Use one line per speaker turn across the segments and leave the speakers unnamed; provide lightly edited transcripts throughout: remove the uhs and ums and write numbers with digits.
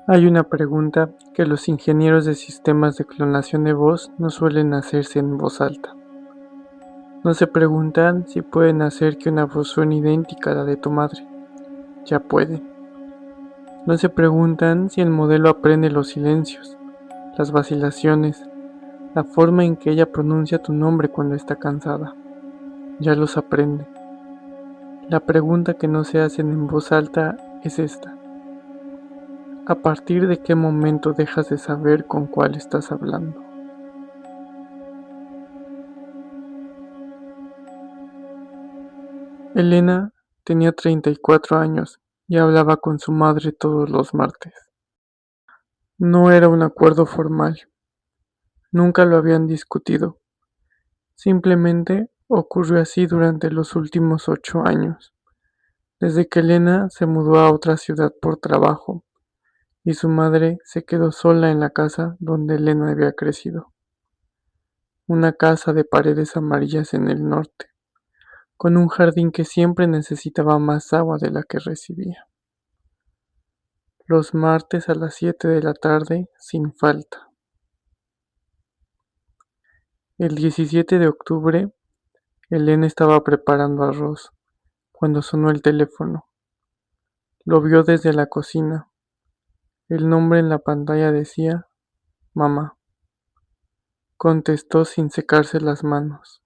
Hay una pregunta que los ingenieros de sistemas de clonación de voz no suelen hacerse en voz alta. No se preguntan si pueden hacer que una voz suene idéntica a la de tu madre. Ya pueden. No se preguntan si el modelo aprende los silencios, las vacilaciones, la forma en que ella pronuncia tu nombre cuando está cansada. Ya los aprende. La pregunta que no se hacen en voz alta es esta. ¿A partir de qué momento dejas de saber con cuál estás hablando? Elena tenía 34 años y hablaba con su madre todos los martes. No era un acuerdo formal, nunca lo habían discutido, simplemente ocurrió así durante los últimos 8 años, desde que Elena se mudó a otra ciudad por trabajo y su madre se quedó sola en la casa donde Elena había crecido, una casa de paredes amarillas en el norte, con un jardín que siempre necesitaba más agua de la que recibía. Los martes a las 7 de la tarde sin falta. El 17 de octubre, Elena estaba preparando arroz cuando sonó el teléfono. Lo vio desde la cocina. El nombre en la pantalla decía mamá. Contestó sin secarse las manos.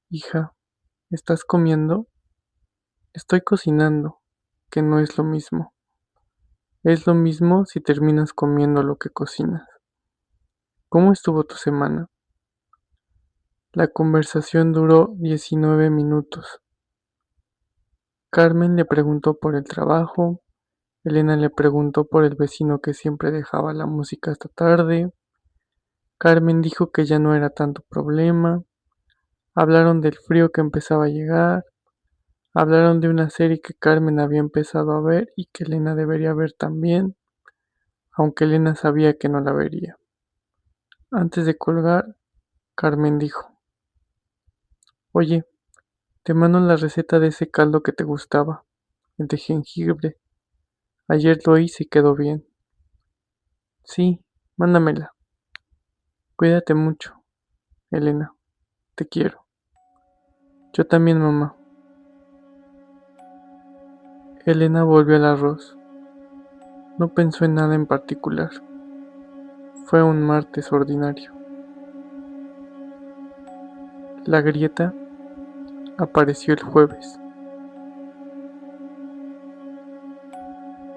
Hija, ¿estás comiendo? Estoy cocinando, que no es lo mismo. Es lo mismo si terminas comiendo lo que cocinas. ¿Cómo estuvo tu semana? La conversación duró 19 minutos. Carmen le preguntó por el trabajo, Elena le preguntó por el vecino que siempre dejaba la música hasta tarde, Carmen dijo que ya no era tanto problema, hablaron del frío que empezaba a llegar, hablaron de una serie que Carmen había empezado a ver y que Elena debería ver también, aunque Elena sabía que no la vería. Antes de colgar, Carmen dijo, oye, te mando la receta de ese caldo que te gustaba, el de jengibre. Ayer lo hice y quedó bien. Sí, mándamela. Cuídate mucho, Elena. Te quiero. Yo también, mamá. Elena volvió al arroz. No pensó en nada en particular. Fue un martes ordinario. La grieta apareció el jueves.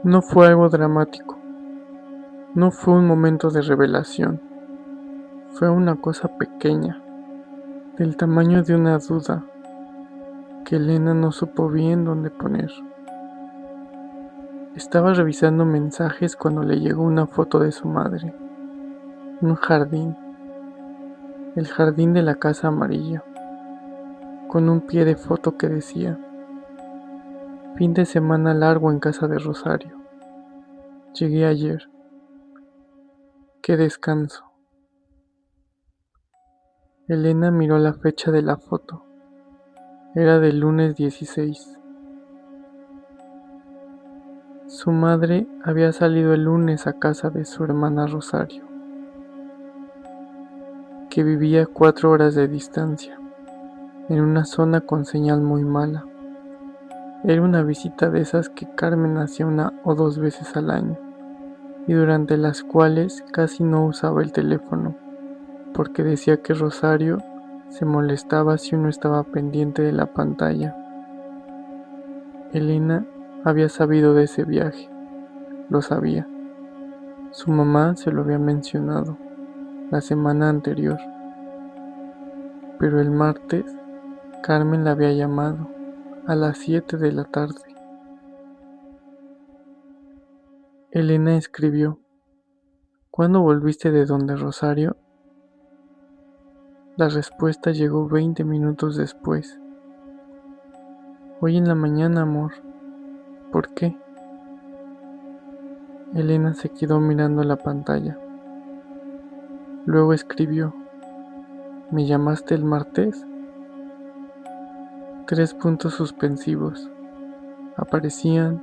No fue algo dramático. No fue un momento de revelación. Fue una cosa pequeña, del tamaño de una duda, que Elena no supo bien dónde poner. Estaba revisando mensajes cuando le llegó una foto de su madre. Un jardín. El jardín de la casa amarilla, con un pie de foto que decía, fin de semana largo en casa de Rosario. Llegué ayer. Qué descanso. Elena miró la fecha de la foto. Era del lunes 16. Su madre había salido el lunes a casa de su hermana Rosario, que vivía 4 horas de distancia, en una zona con señal muy mala. Era una visita de esas que Carmen hacía 1 o 2 veces al año, y durante las cuales casi no usaba el teléfono, porque decía que Rosario se molestaba si uno estaba pendiente de la pantalla. Elena había sabido de ese viaje, lo sabía. Su mamá se lo había mencionado la semana anterior, pero el martes Carmen la había llamado a las 7 de la tarde. Elena escribió, ¿cuándo volviste de donde Rosario? La respuesta llegó 20 minutos después. Hoy en la mañana, amor. ¿Por qué? Elena se quedó mirando la pantalla. Luego escribió, ¿me llamaste el martes? 3 puntos suspensivos. Aparecían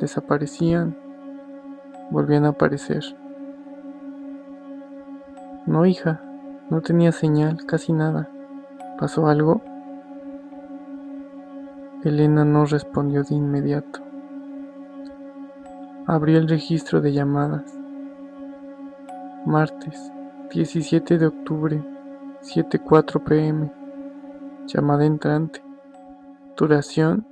desaparecían, volvían a aparecer. No, hija, no tenía señal, casi nada. ¿Pasó algo? Elena no respondió de inmediato. Abrió el registro de llamadas. Martes, 17 de octubre, 7:04 p.m. Llamada entrante. Duración,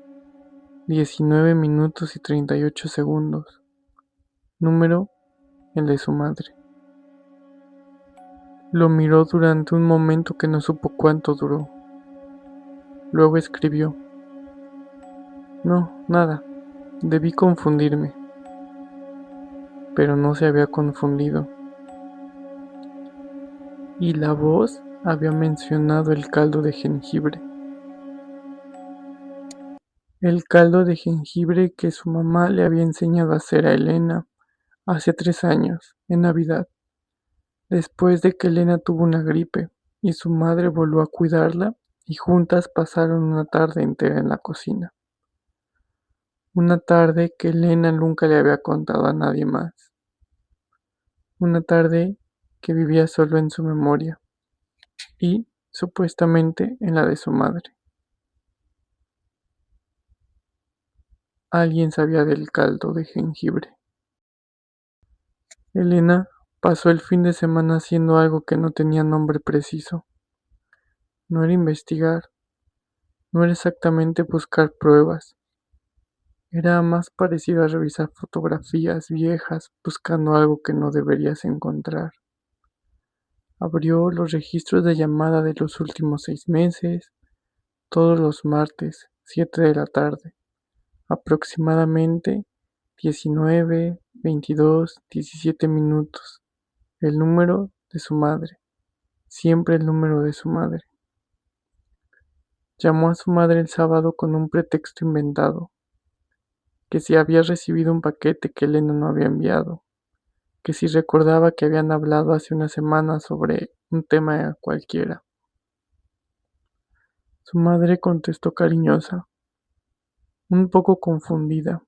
19 minutos y 38 segundos. Número, el de su madre. Lo miró durante un momento que no supo cuánto duró. Luego escribió: No, nada, debí confundirme. Pero no se había confundido. Y la voz había mencionado el caldo de jengibre. El caldo de jengibre que su mamá le había enseñado a hacer a Elena hace 3 años, en Navidad, después de que Elena tuvo una gripe y su madre volvió a cuidarla y juntas pasaron una tarde entera en la cocina. Una tarde que Elena nunca le había contado a nadie más. Una tarde que vivía solo en su memoria y, supuestamente, en la de su madre. Alguien sabía del caldo de jengibre. Elena pasó el fin de semana haciendo algo que no tenía nombre preciso. No era investigar, no era exactamente buscar pruebas. Era más parecido a revisar fotografías viejas buscando algo que no deberías encontrar. Abrió los registros de llamada de los últimos 6 meses, todos los martes, 7 de la tarde, aproximadamente 19, 22, 17 minutos. El número de su madre, siempre el número de su madre. Llamó a su madre el sábado con un pretexto inventado, que si había recibido un paquete que Elena no había enviado, que si recordaba que habían hablado hace una semana sobre un tema cualquiera. Su madre contestó cariñosa, un poco confundida,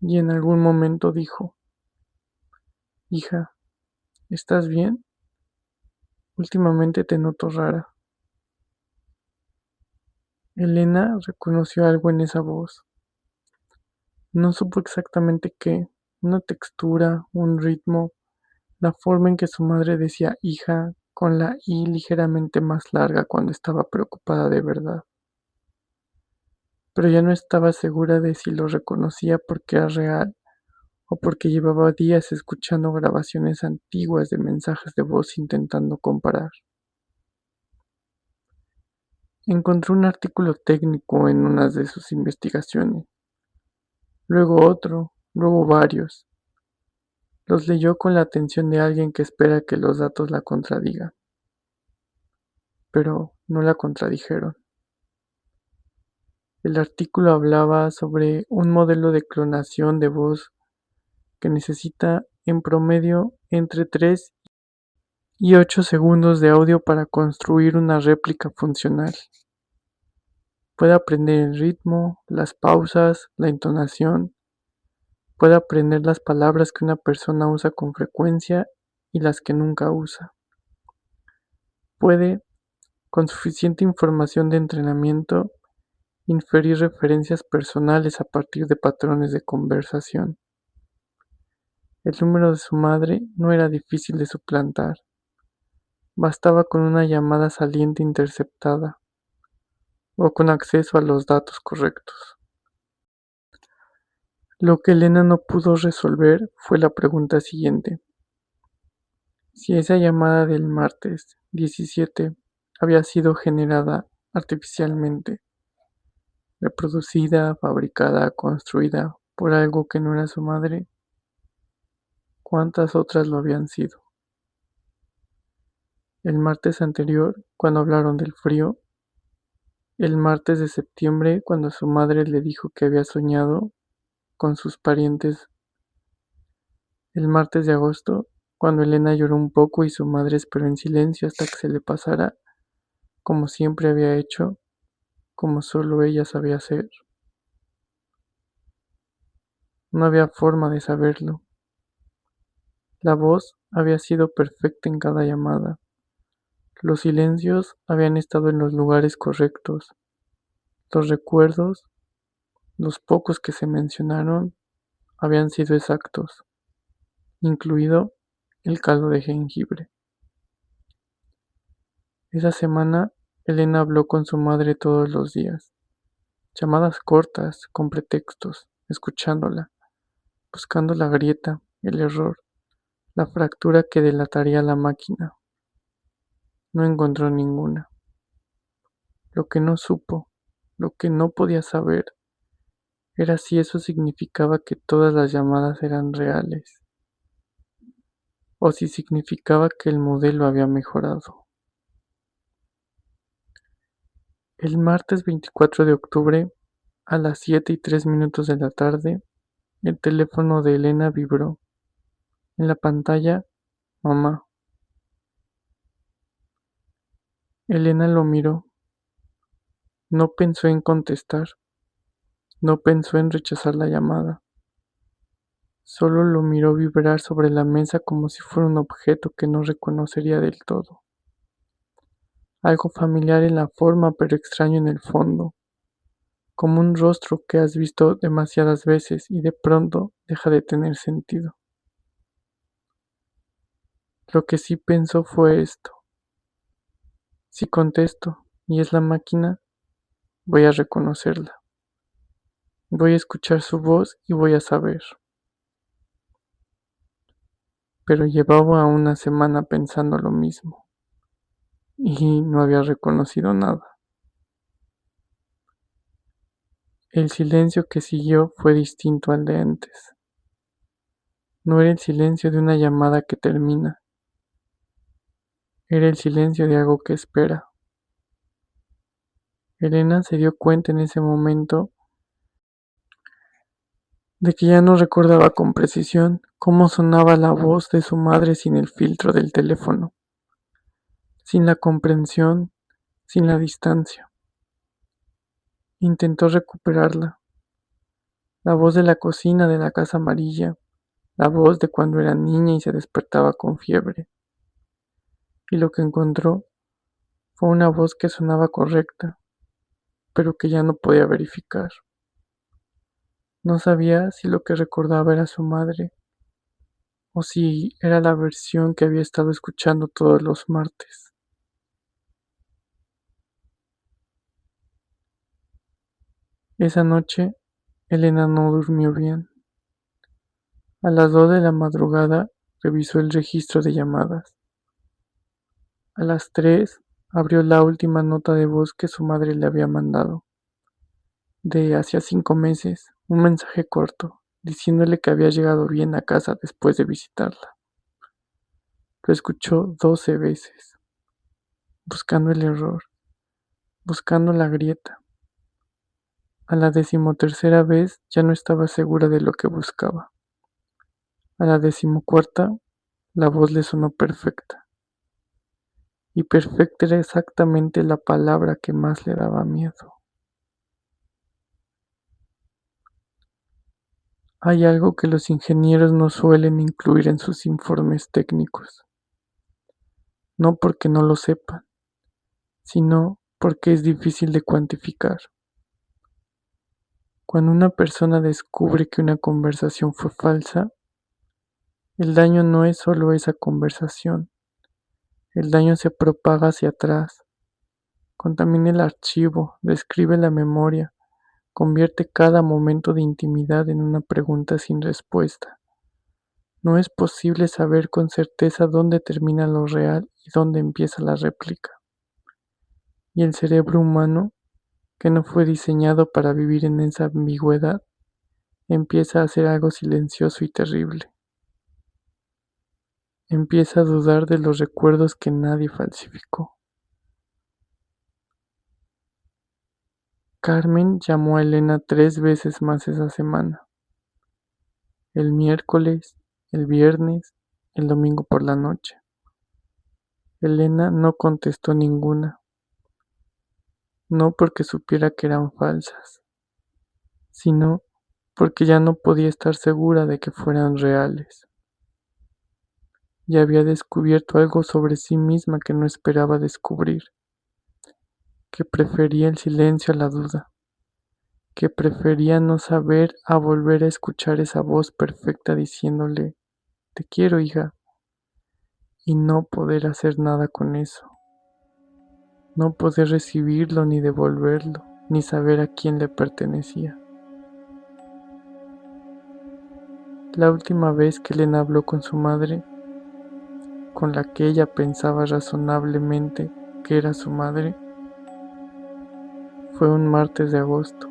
y en algún momento dijo: Hija, ¿estás bien? Últimamente te noto rara. Elena reconoció algo en esa voz. No supo exactamente qué, una textura, un ritmo, la forma en que su madre decía hija con la i ligeramente más larga cuando estaba preocupada de verdad. Pero ya no estaba segura de si lo reconocía porque era real o porque llevaba días escuchando grabaciones antiguas de mensajes de voz intentando comparar. Encontró un artículo técnico en una de sus investigaciones, luego otro, luego varios. Los leyó con la atención de alguien que espera que los datos la contradigan, pero no la contradijeron. El artículo hablaba sobre un modelo de clonación de voz que necesita en promedio entre 3 y 8 segundos de audio para construir una réplica funcional. Puede aprender el ritmo, las pausas, la entonación. Puede aprender las palabras que una persona usa con frecuencia y las que nunca usa. Puede, con suficiente información de entrenamiento, inferir referencias personales a partir de patrones de conversación. El número de su madre no era difícil de suplantar. Bastaba con una llamada saliente interceptada o con acceso a los datos correctos. Lo que Elena no pudo resolver fue la pregunta siguiente: si esa llamada del martes 17 había sido generada artificialmente, reproducida, fabricada, construida por algo que no era su madre, ¿cuántas otras lo habían sido? El martes anterior, cuando hablaron del frío, el martes de septiembre, cuando su madre le dijo que había soñado con sus parientes, el martes de agosto, cuando Elena lloró un poco y su madre esperó en silencio hasta que se le pasara, como siempre había hecho, como solo ella sabía hacer. No había forma de saberlo. La voz había sido perfecta en cada llamada. Los silencios habían estado en los lugares correctos. Los recuerdos, los pocos que se mencionaron, habían sido exactos, incluido el caldo de jengibre. Esa semana, Elena habló con su madre todos los días. Llamadas cortas, con pretextos, escuchándola, buscando la grieta, el error, la fractura que delataría la máquina. No encontró ninguna. Lo que no supo, lo que no podía saber, era si eso significaba que todas las llamadas eran reales, o si significaba que el modelo había mejorado. El martes 24 de octubre, a las 7:03 de la tarde, el teléfono de Elena vibró. En la pantalla, mamá. Elena lo miró. No pensó en contestar, no pensó en rechazar la llamada. Solo lo miró vibrar sobre la mesa como si fuera un objeto que no reconocería del todo. Algo familiar en la forma pero extraño en el fondo, como un rostro que has visto demasiadas veces y de pronto deja de tener sentido. Lo que sí pensó fue esto: si contesto y es la máquina, voy a reconocerla, voy a escuchar su voz y voy a saber. Pero llevaba una semana pensando lo mismo, y no había reconocido nada. El silencio que siguió fue distinto al de antes. No era el silencio de una llamada que termina, era el silencio de algo que espera. Elena se dio cuenta en ese momento de que ya no recordaba con precisión cómo sonaba la voz de su madre sin el filtro del teléfono, sin la comprensión, sin la distancia. Intentó recuperarla, la voz de la cocina de la casa amarilla, la voz de cuando era niña y se despertaba con fiebre. Y lo que encontró fue una voz que sonaba correcta, pero que ya no podía verificar. No sabía si lo que recordaba era su madre o si era la versión que había estado escuchando todos los martes. Esa noche, Elena no durmió bien. A las 2 de la madrugada revisó el registro de llamadas. A las 3 abrió la última nota de voz que su madre le había mandado, de hacía 5 meses, un mensaje corto, diciéndole que había llegado bien a casa después de visitarla. Lo escuchó 12 veces, buscando el error, buscando la grieta. A la 13ª vez ya no estaba segura de lo que buscaba. A la 14ª, la voz le sonó perfecta. Y perfecta era exactamente la palabra que más le daba miedo. Hay algo que los ingenieros no suelen incluir en sus informes técnicos. No porque no lo sepan, sino porque es difícil de cuantificar. Cuando una persona descubre que una conversación fue falsa, el daño no es solo esa conversación, el daño se propaga hacia atrás, contamina el archivo, describe la memoria, convierte cada momento de intimidad en una pregunta sin respuesta. No es posible saber con certeza dónde termina lo real y dónde empieza la réplica. Y el cerebro humano, que no fue diseñado para vivir en esa ambigüedad, empieza a hacer algo silencioso y terrible. Empieza a dudar de los recuerdos que nadie falsificó. Carmen llamó a Elena 3 veces más esa semana. El miércoles, el viernes, el domingo por la noche. Elena no contestó ninguna, no porque supiera que eran falsas, sino porque ya no podía estar segura de que fueran reales. Ya había descubierto algo sobre sí misma que no esperaba descubrir, que prefería el silencio a la duda, que prefería no saber a volver a escuchar esa voz perfecta diciéndole, te quiero, hija, y no poder hacer nada con eso, no poder recibirlo ni devolverlo, ni saber a quién le pertenecía. La última vez que Elena habló con su madre, con la que ella pensaba razonablemente que era su madre, fue un martes de agosto.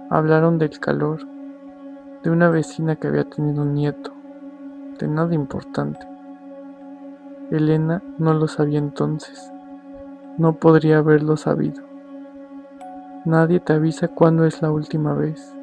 Hablaron del calor, de una vecina que había tenido un nieto, de nada importante. Elena no lo sabía entonces, no podría haberlo sabido. Nadie te avisa cuándo es la última vez.